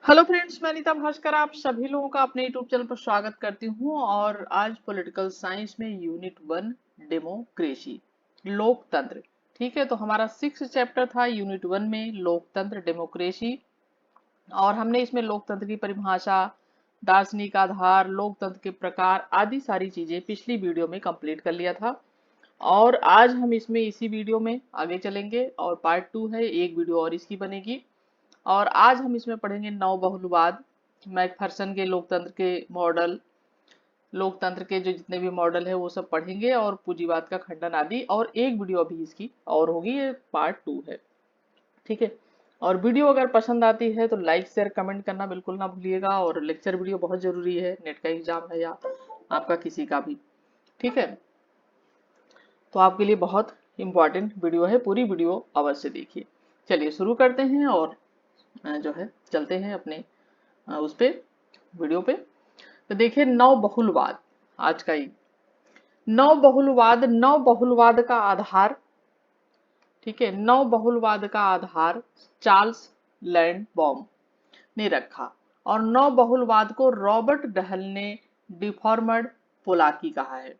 Hello friends, मैं नीता भास्कर आप सभी लोगों का अपने यूट्यूब चैनल पर स्वागत करती हूँ। और आज पॉलिटिकल साइंस में यूनिट 1 डेमोक्रेसी लोकतंत्र। ठीक है, तो हमारा 6 चैप्टर था यूनिट 1 में लोकतंत्र डेमोक्रेसी। और हमने इसमें लोकतंत्र की परिभाषा, दार्शनिक आधार, लोकतंत्र के प्रकार आदि सारी चीजें पिछली वीडियो में कंप्लीट कर लिया था। और आज हम इसमें इसी वीडियो में आगे चलेंगे और पार्ट 2 है, एक वीडियो और इसकी बनेगी। और आज हम इसमें पढ़ेंगे नव बहुलवाद, मैकफर्सन के लोकतंत्र के मॉडल, लोकतंत्र के जो जितने भी मॉडल है वो सब पढ़ेंगे, और पूंजीवाद का खंडन आदि। और एक वीडियो अभी इसकी और होगी, ये पार्ट 2 है। ठीक है, और वीडियो अगर पसंद आती है तो लाइक शेयर कमेंट करना बिल्कुल ना भूलिएगा। और लेक्चर वीडियो बहुत जरूरी है, नेट का एग्जाम है या आपका किसी का भी। ठीक है, तो आपके लिए बहुत इंपॉर्टेंट वीडियो है, पूरी वीडियो अवश्य देखिए। चलिए शुरू करते हैं और जो है चलते हैं अपने उस पे, वीडियो पे। तो देखिए नव बहुलवाद, आज का ही नव बहुलवाद का आधार। ठीक है, नव बहुलवाद का आधार चार्ल्स लैंडबॉम ने रखा। और नव बहुलवाद को रॉबर्ट डहल ने डिफॉर्मड पोलाकी कहा है।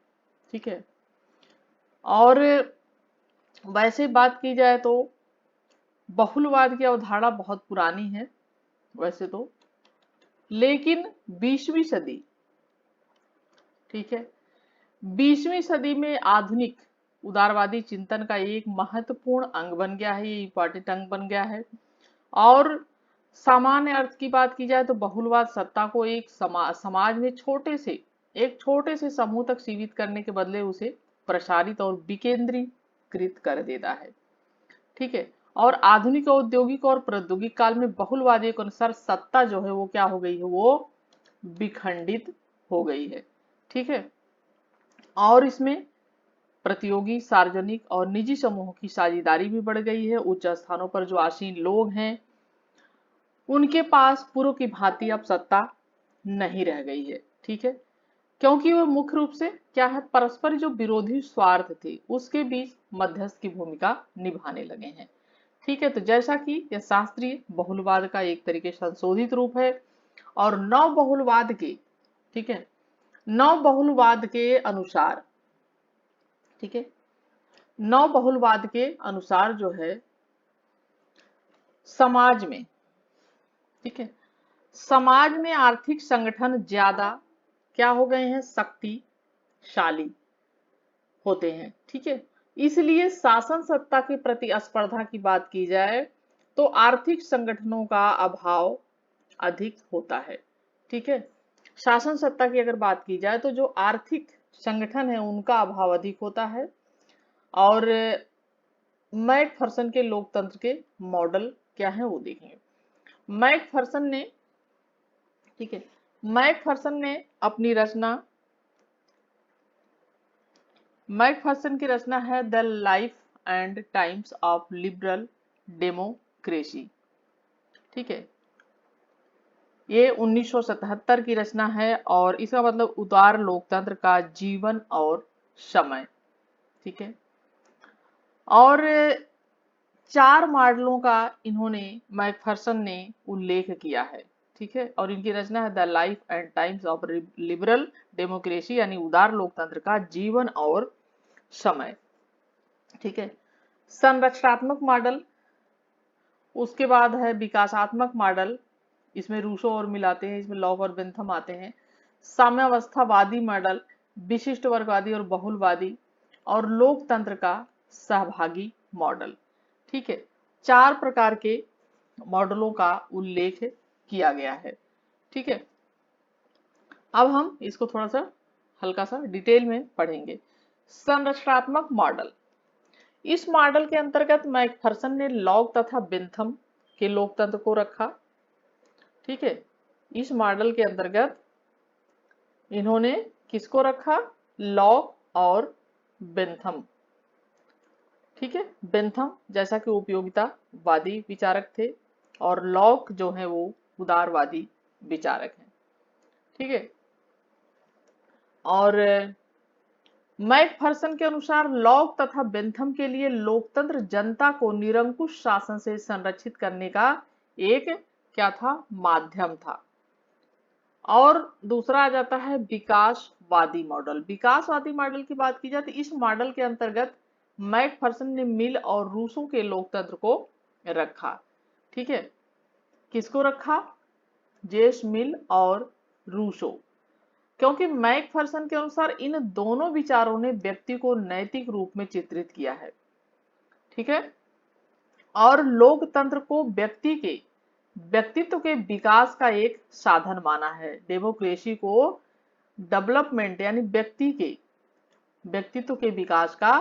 ठीक है, और वैसे बात की जाए तो बहुलवाद की अवधारणा बहुत पुरानी है वैसे तो, लेकिन 20वीं सदी, ठीक है, 20वीं सदी में आधुनिक उदारवादी चिंतन का एक महत्वपूर्ण अंग बन गया है, ये इंपॉर्टेंट अंग बन गया है। और सामान्य अर्थ की बात की जाए तो बहुलवाद सत्ता को एक समाज में छोटे से समूह तक सीमित करने के बदले उसे प्रसारित और विकेंद्रीकृत कर देता है। ठीक है, और आधुनिक औद्योगिक और प्रौद्योगिक काल में बहुलवादियों के अनुसार सत्ता जो है वो क्या हो गई है, वो विखंडित हो गई है। ठीक है, और इसमें प्रतियोगी, सार्वजनिक और निजी समूहों की साझेदारी भी बढ़ गई है। उच्च स्थानों पर जो आसीन लोग हैं उनके पास पूर्व की भांति अब सत्ता नहीं रह गई है। ठीक है, क्योंकि वो मुख्य रूप से क्या है, परस्पर जो विरोधी स्वार्थ थे उसके बीच मध्यस्थ की भूमिका निभाने लगे हैं। ठीक है, तो जैसा कि यह शास्त्रीय बहुलवाद का एक तरीके संशोधित रूप है। और नव बहुलवाद के, ठीक है, नव बहुलवाद के अनुसार, ठीक है, नव बहुलवाद के अनुसार जो है समाज में, ठीक है, समाज में आर्थिक संगठन ज्यादा क्या हो गए हैं, शक्तिशाली होते हैं। ठीक है, इसलिए शासन सत्ता की प्रतिस्पर्धा की बात की जाए तो आर्थिक संगठनों का अभाव अधिक होता है। ठीक है, शासन सत्ता की अगर बात की जाए तो जो आर्थिक संगठन है उनका अभाव अधिक होता है। और मैकफर्सन के लोकतंत्र के मॉडल क्या है वो देखेंगे। मैकफर्सन ने, ठीक है, मैकफर्सन ने अपनी रचना, मैकफर्सन की रचना है the life and times of liberal democracy. ठीक है, ये 1977 की रचना है और इसका मतलब उदार लोकतंत्र का जीवन और समय। ठीक है, और 4 मॉडलों का इन्होंने, मैकफर्सन ने उल्लेख किया है। ठीक है, और इनकी रचना है the life and times of liberal democracy, यानी उदार लोकतंत्र का जीवन और समय। ठीक है, संरचनात्मक मॉडल, उसके बाद है विकासात्मक मॉडल, इसमें रूसो और मिलाते हैं, इसमें लॉक और बेंथम आते हैं। साम्यावस्थावादी मॉडल, विशिष्ट वर्गवादी और बहुलवादी, और लोकतंत्र का सहभागी मॉडल। ठीक है, 4 प्रकार के मॉडलों का उल्लेख किया गया है। ठीक है, अब हम इसको थोड़ा सा हल्का सा डिटेल में पढ़ेंगे। संरचनात्मक मॉडल, इस मॉडल के अंतर्गत मैकफर्सन ने लॉक तथा बेंथम के लोकतंत्र को रखा। ठीक है, इस मॉडल के अंतर्गत इन्होंने किसको रखा, लॉक और बेंथम। ठीक है, बेंथम जैसा कि उपयोगितावादी विचारक थे और लॉक जो है वो उदारवादी विचारक हैं। ठीक है, और मैकफर्सन के अनुसार लॉक तथा बेंथम के लिए लोकतंत्र जनता को निरंकुश शासन से संरक्षित करने का एक क्या था, माध्यम था। और दूसरा आ जाता है विकासवादी मॉडल। विकासवादी मॉडल की बात की जाए तो इस मॉडल के अंतर्गत मैकफर्सन ने मिल और रूसों के लोकतंत्र को रखा। ठीक है, किसको रखा, जेम्स मिल और रूसो, क्योंकि मैकफर्सन के अनुसार इन दोनों विचारों ने व्यक्ति को नैतिक रूप में चित्रित किया है। ठीक है, और लोकतंत्र को व्यक्ति के व्यक्तित्व के विकास का एक साधन माना है। डेमोक्रेसी को डेवलपमेंट यानी व्यक्ति के व्यक्तित्व के विकास का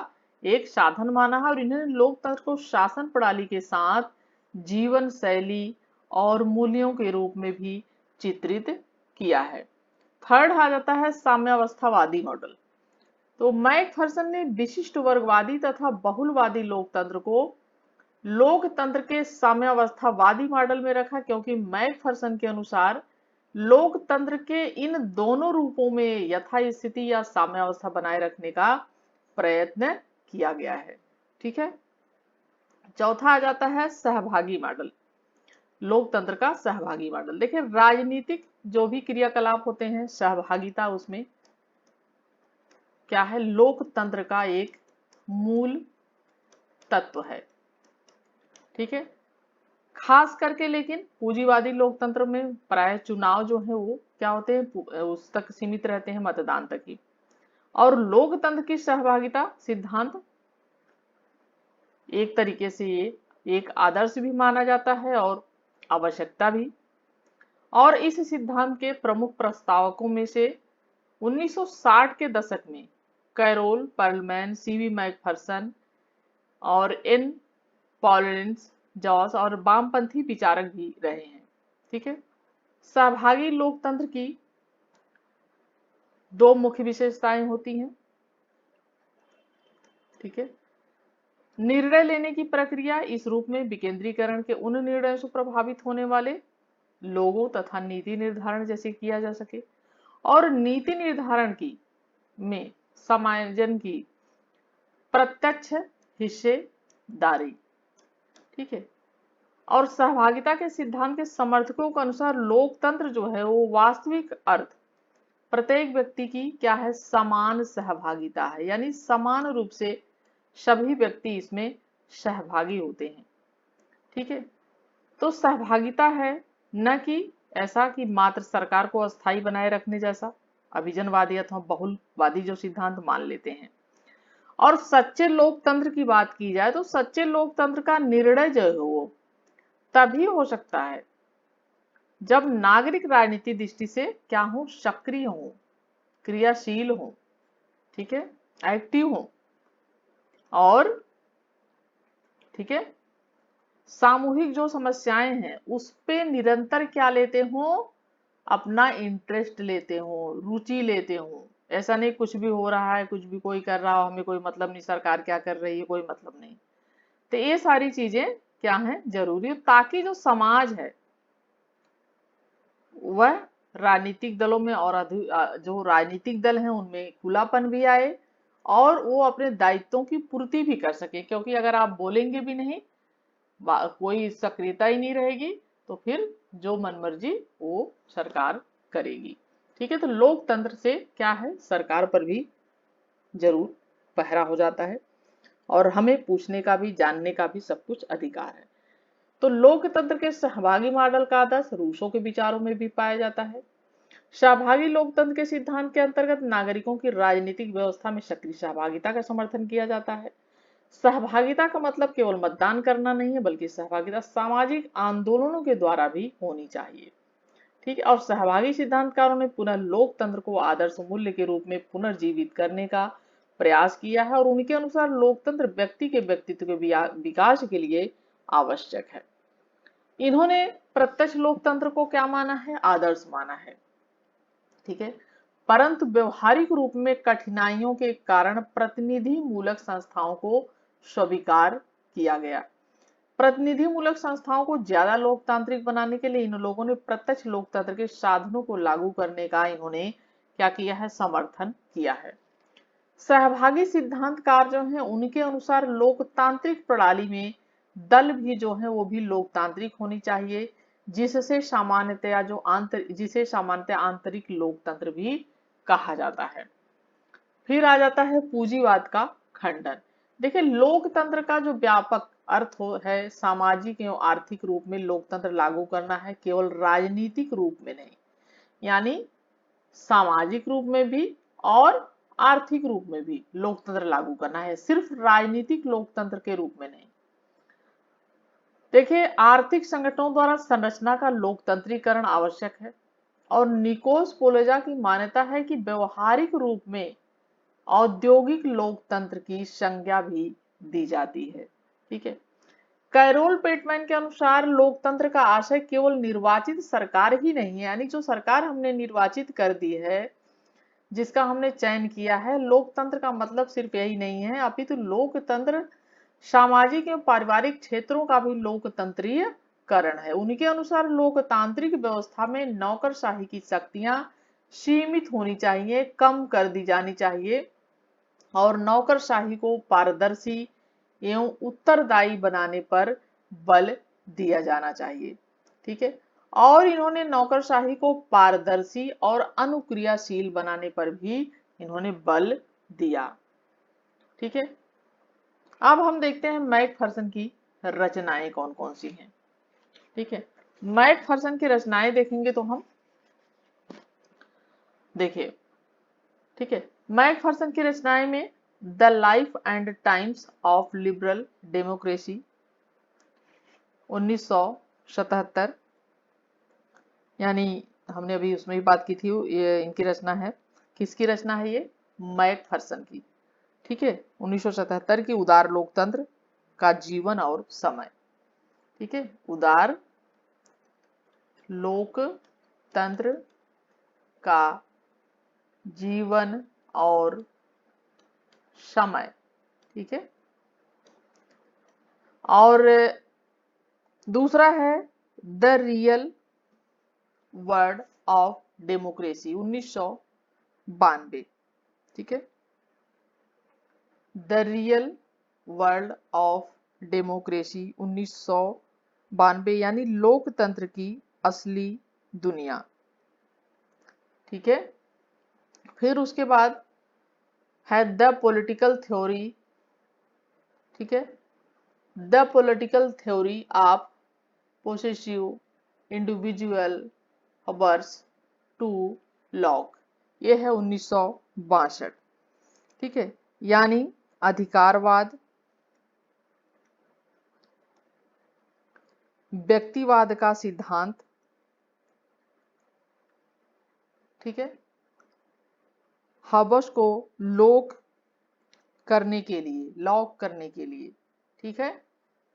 एक साधन माना है, और इन्होंने लोकतंत्र को शासन प्रणाली के साथ जीवन शैली और मूल्यों के रूप में भी चित्रित किया है। थर्ड आ जाता है साम्यावस्थावादी मॉडल। तो मैकफर्सन ने विशिष्ट वर्गवादी तथा बहुलवादी लोकतंत्र को लोकतंत्र के साम्यावस्थावादी मॉडल में रखा, क्योंकि मैकफर्सन के अनुसार लोकतंत्र के इन दोनों रूपों में यथास्थिति या साम्यावस्था बनाए रखने का प्रयत्न किया गया है। ठीक है, चौथा आ जाता है सहभागी मॉडल। लोकतंत्र का सहभागी मॉडल, देखिए राजनीतिक जो भी क्रियाकलाप होते हैं, सहभागिता उसमें क्या है, लोकतंत्र का एक मूल तत्व है। ठीक है, खास करके लेकिन पूंजीवादी लोकतंत्र में प्राय चुनाव जो है वो क्या होते हैं, उस तक सीमित रहते हैं, मतदान तक ही। और लोकतंत्र की सहभागिता सिद्धांत एक तरीके से ये एक आदर्श भी माना जाता है और आवश्यकता भी। और इस सिद्धांत के प्रमुख प्रस्तावकों में से 1960 के दशक में कैरोल पर्लमैन, सीवी मैकफर्सन और एन पॉलिंस जॉस और वामपंथी विचारक भी रहे हैं। ठीक है, सहभागी लोकतंत्र की दो मुख्य विशेषताएं होती हैं। ठीक है, निर्णय लेने की प्रक्रिया इस रूप में विकेंद्रीकरण के उन निर्णयों से प्रभावित होने वाले लोगों तथा नीति निर्धारण जैसे किया जा सके, और नीति निर्धारण की में समायोजन की प्रत्यक्ष हिस्सेदारी। ठीक है, और सहभागिता के सिद्धांत के समर्थकों के अनुसार लोकतंत्र जो है वो वास्तविक अर्थ प्रत्येक व्यक्ति की क्या है, समान सहभागिता है, यानी समान रूप से सभी व्यक्ति इसमें सहभागी होते हैं। ठीक है, तो सहभागिता है, न कि ऐसा कि मात्र सरकार को अस्थायी बनाए रखने जैसा अभिजनवादी अथवा बहुलवादी जो सिद्धांत मान लेते हैं। और सच्चे लोकतंत्र की बात की जाए तो सच्चे लोकतंत्र का निर्णय जो है वो तभी हो सकता है जब नागरिक राजनीति दृष्टि से क्या हो, सक्रिय हो, क्रियाशील हो। ठीक है, एक्टिव हो, और ठीक है सामूहिक जो समस्याएं हैं उस पे निरंतर क्या लेते हो, अपना इंटरेस्ट लेते हो, रुचि लेते हो। ऐसा नहीं कुछ भी हो रहा है, कुछ भी कोई कर रहा हो, हमें कोई मतलब नहीं, सरकार क्या कर रही है कोई मतलब नहीं। तो ये सारी चीजें क्या है, जरूरी, ताकि जो समाज है वह राजनीतिक दलों में और जो राजनीतिक दल हैं उनमें खुलापन भी आए और वो अपने दायित्वों की पूर्ति भी कर सके। क्योंकि अगर आप बोलेंगे भी नहीं, कोई सक्रियता ही नहीं रहेगी, तो फिर जो मनमर्जी वो सरकार करेगी। ठीक है, तो लोकतंत्र से क्या है, सरकार पर भी जरूर पहरा हो जाता है और हमें पूछने का भी, जानने का भी सब कुछ अधिकार है। तो लोकतंत्र के सहभागी मॉडल का आदर्श रूसों के विचारों में भी पाया जाता है। सहभागी लोकतंत्र के सिद्धांत के अंतर्गत नागरिकों की राजनीतिक व्यवस्था में सक्रिय सहभागिता का समर्थन किया जाता है। सहभागिता का मतलब केवल मतदान करना नहीं है, बल्कि सहभागिता सामाजिक आंदोलनों के द्वारा भी होनी चाहिए। ठीक है, और सहभागी सिद्धांतकारों ने पुनः लोकतंत्र को आदर्श मूल्य के रूप में पुनर्जीवित करने का प्रयास किया है, और उनके अनुसार लोकतंत्र व्यक्ति के व्यक्तित्व के विकास के लिए आवश्यक है। इन्होंने प्रत्यक्ष लोकतंत्र को क्या माना है, आदर्श माना है। ठीक है, परंतु व्यवहारिक रूप में कठिनाइयों के कारण प्रतिनिधि मूलक संस्थाओं को स्वीकार किया गया। प्रतिनिधि मूलक संस्थाओं को ज्यादा लोकतांत्रिक बनाने के लिए इन लोगों ने प्रत्यक्ष लोकतंत्र के साधनों को लागू करने का इन्होंने क्या किया है, समर्थन किया है। सहभागी सिद्धांतकार जो हैं उनके अनुसार लोकतांत्रिक प्रणाली में दल भी जो है वो भी लोकतांत्रिक होनी चाहिए, जिसे सामान्यतः आंतरिक लोकतंत्र भी कहा जाता है। फिर आ जाता है पूंजीवाद का खंडन। देखिए, लोकतंत्र का जो व्यापक अर्थ है सामाजिक एवं आर्थिक रूप में लोकतंत्र लागू करना है, केवल राजनीतिक रूप में नहीं। यानी सामाजिक रूप में भी और आर्थिक रूप में भी लोकतंत्र लागू करना है, सिर्फ राजनीतिक लोकतंत्र के रूप में नहीं। देखिए, आर्थिक संगठनों द्वारा संरचना का लोकतंत्रीकरण आवश्यक है और निकोस पोलेजा की मान्यता है कि व्यवहारिक रूप में औद्योगिक लोकतंत्र की संज्ञा भी दी जाती है। ठीक है। कैरोल पेटमैन के अनुसार लोकतंत्र का आशय केवल निर्वाचित सरकार ही नहीं है, यानी जो सरकार हमने निर्वाचित कर दी है, जिसका हमने चयन किया है, लोकतंत्र का मतलब सिर्फ यही नहीं है, अपितु लोकतंत्र सामाजिक एवं पारिवारिक क्षेत्रों का भी लोकतंत्रीय करण है। उनके अनुसार लोकतांत्रिक व्यवस्था में नौकरशाही की शक्तियां सीमित होनी चाहिए, कम कर दी जानी चाहिए और नौकरशाही को पारदर्शी एवं उत्तरदायी बनाने पर बल दिया जाना चाहिए। ठीक है। और इन्होंने नौकरशाही को पारदर्शी और अनुक्रियाशील बनाने पर भी इन्होंने बल दिया। ठीक है। अब हम देखते हैं मैकफर्सन की रचनाएं कौन कौन सी हैं। ठीक है। मैकफर्सन की रचनाएं देखेंगे तो हम देखिए, ठीक है, मैकफर्सन की रचनाएं में the life and times of liberal democracy 1977, यानी हमने अभी उसमें भी बात की थी, ये इनकी रचना है। किसकी रचना है ये? मैकफर्सन की। ठीक है। 1977 की उदार लोकतंत्र का जीवन और समय। ठीक है। उदार लोकतंत्र का जीवन और समय। ठीक है। और दूसरा है the real word of democracy 1992। ठीक है। The real world of democracy 1992, यानी लोकतंत्र की असली दुनिया। ठीक है। फिर उसके बाद है द पॉलिटिकल थ्योरी। ठीक है। The political theory of possessive individual Hobbes to Locke, ये है 1962। ठीक है। यानी अधिकारवाद, व्यक्तिवाद का सिद्धांत। ठीक है। हबस को लॉक करने के लिए। ठीक है।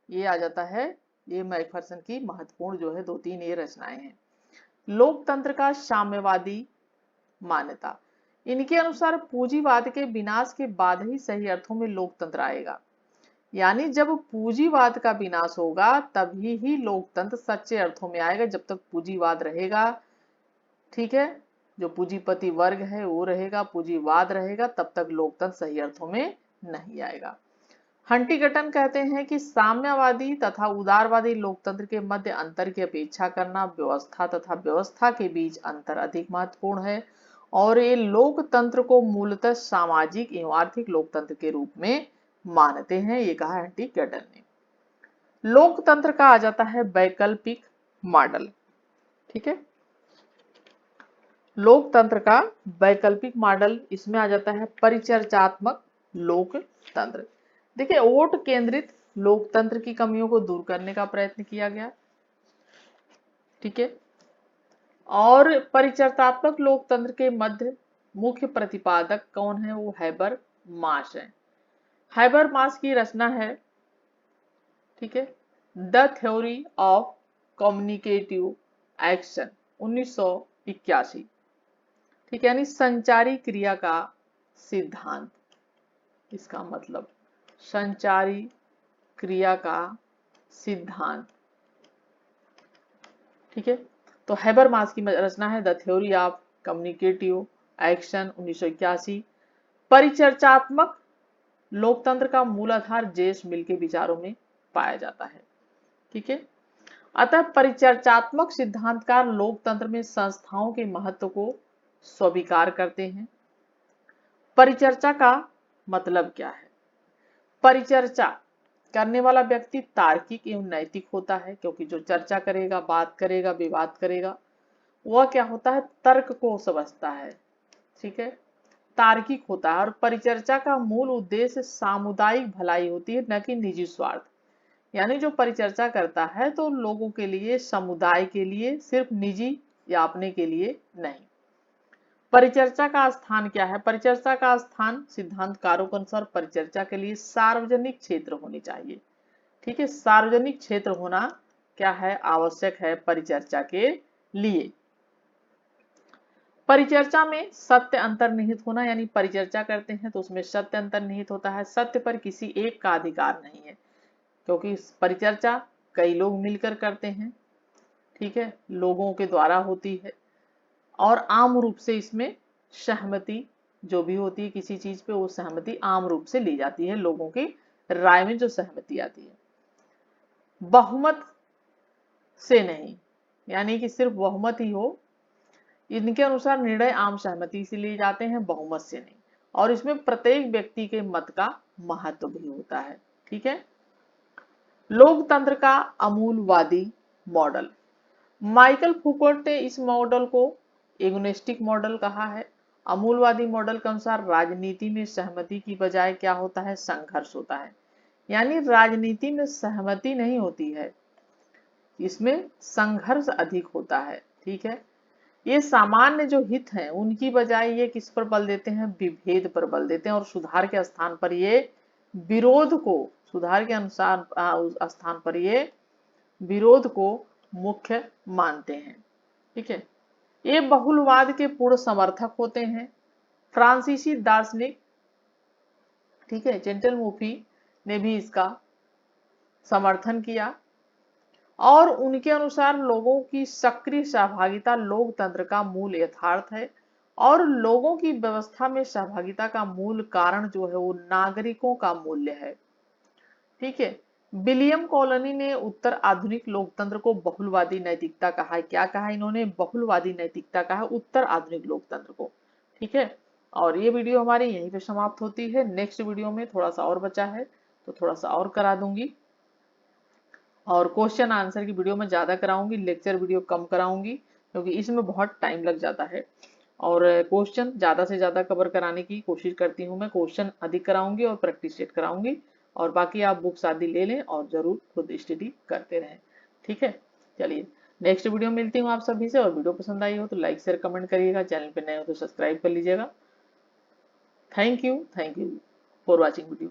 ये आ जाता है, ये मैकफर्सन की महत्वपूर्ण जो है 2-3 ये रचनाएं हैं। लोकतंत्र का साम्यवादी मान्यता। इनके अनुसार पूंजीवाद के विनाश के बाद ही सही अर्थों में लोकतंत्र आएगा, यानी जब पूंजीवाद का विनाश होगा तभी ही लोकतंत्र सच्चे अर्थों में आएगा। जब तक पूंजीवाद रहेगा, ठीक है, जो पूंजीपति वर्ग है वो रहेगा, पूंजीवाद रहेगा, तब तक लोकतंत्र सही अर्थों में नहीं आएगा। हंटिंगटन कहते हैं कि साम्यवादी तथा उदारवादी लोकतंत्र के मध्य अंतर की अपेक्षा करना व्यवस्था तथा व्यवस्था के बीच अंतर अधिक महत्वपूर्ण है और ये लोकतंत्र को मूलतः सामाजिक एवं आर्थिक लोकतंत्र के रूप में मानते हैं, ये कहा हंटिंगटन ने। लोकतंत्र का आ जाता है वैकल्पिक मॉडल। ठीक है। लोकतंत्र का वैकल्पिक मॉडल, इसमें आ जाता है परिचर्चात्मक लोकतंत्र। देखिए, वोट केंद्रित लोकतंत्र की कमियों को दूर करने का प्रयत्न किया गया। ठीक है। और परिचर्चात्मक लोकतंत्र के मध्य मुख्य प्रतिपादक कौन है? वो हैबर मास है। हैबर मास की रचना है, ठीक है, the theory of communicative action 1981। ठीक है। यानी संचारी क्रिया का सिद्धांत, इसका मतलब संचारी क्रिया का सिद्धांत। ठीक है। तो हैबरमास की रचना है the theory of communicative action 1981। परिचर्चात्मक लोकतंत्र का मूलाधार जेम्स मिल के विचारों में पाया जाता है। ठीक है। अतः परिचर्चात्मक सिद्धांतकार लोकतंत्र में संस्थाओं के महत्व को स्वीकार करते हैं। परिचर्चा का मतलब क्या है? परिचर्चा करने वाला व्यक्ति तार्किक एवं नैतिक होता है, क्योंकि जो चर्चा करेगा, बात करेगा, विवाद करेगा, वह क्या होता है? तर्क को समझता है, ठीक है, तार्किक होता है। और परिचर्चा का मूल उद्देश्य सामुदायिक भलाई होती है, न कि निजी स्वार्थ। यानी जो परिचर्चा करता है तो लोगों के लिए, समुदाय के लिए, सिर्फ निजी या अपने के लिए नहीं। परिचर्चा का स्थान क्या है? परिचर्चा का स्थान सिद्धांतकारों के अनुसार परिचर्चा के लिए सार्वजनिक क्षेत्र होनी चाहिए, ठीक है। सार्वजनिक क्षेत्र होना क्या है? आवश्यक है परिचर्चा के लिए। परिचर्चा में सत्य अंतर्निहित होना, यानी परिचर्चा करते हैं तो उसमें सत्य अंतर्निहित होता है। सत्य पर किसी एक का अधिकार नहीं है, क्योंकि परिचर्चा कई लोग मिलकर करते हैं, ठीक है, लोगों के द्वारा होती है। और आम रूप से इसमें सहमति जो भी होती है किसी चीज पे, वो सहमति आम रूप से ली जाती है, लोगों की राय में जो सहमति आती है, बहुमत से नहीं, यानी कि सिर्फ बहुमत ही हो। इनके अनुसार निर्णय आम सहमति से लिए जाते हैं, बहुमत से नहीं। और इसमें प्रत्येक व्यक्ति के मत का महत्व भी होता है, ठीक है। लोकतंत्र का अमूलवादी मॉडल। माइकल फुकोट ने इस मॉडल को एगोनिस्टिक मॉडल कहा है। अमूलवादी मॉडल के अनुसार राजनीति में सहमति की बजाय क्या होता है? संघर्ष होता है। यानी राजनीति में सहमति नहीं होती है, इसमें संघर्ष अधिक होता है, ठीक है। ये सामान्य जो हित हैं उनकी बजाय ये किस पर बल देते हैं? विभेद पर बल देते हैं। और सुधार के स्थान पर ये विरोध को, सुधार के अनुसार स्थान पर ये विरोध को मुख्य मानते हैं, ठीक है। ये बहुलवाद के पूर्ण समर्थक होते हैं। फ्रांसीसी दार्शनिक, ठीक है, जेंटलमूफी ने भी इसका समर्थन किया और उनके अनुसार लोगों की सक्रिय सहभागिता लोकतंत्र का मूल यथार्थ है। और लोगों की व्यवस्था में सहभागिता का मूल कारण जो है वो नागरिकों का मूल्य है, ठीक है। विलियम कॉलोनी ने उत्तर आधुनिक लोकतंत्र को बहुलवादी नैतिकता कहा है। क्या कहा इन्होंने? बहुलवादी नैतिकता कहा उत्तर आधुनिक लोकतंत्र को, ठीक है। और ये वीडियो हमारी यहीं पे समाप्त होती है। नेक्स्ट वीडियो में थोड़ा सा और बचा है तो थोड़ा सा और करा दूंगी, और क्वेश्चन आंसर की वीडियो में ज्यादा कराऊंगी, लेक्चर वीडियो कम कराऊंगी, क्योंकि इसमें बहुत टाइम लग जाता है। और क्वेश्चन ज्यादा से ज्यादा कवर कराने की कोशिश करती हूँ मैं। क्वेश्चन अधिक कराऊंगी और प्रैक्टिस सेट कराऊंगी। और बाकी आप बुक्स आदि ले लें और जरूर खुद स्टडी करते रहें, ठीक है। चलिए नेक्स्ट वीडियो मिलती हूँ आप सभी से। और वीडियो पसंद आई हो तो लाइक शेयर कमेंट करिएगा, चैनल पे नए हो तो सब्सक्राइब कर लीजिएगा। Thank you for watching video.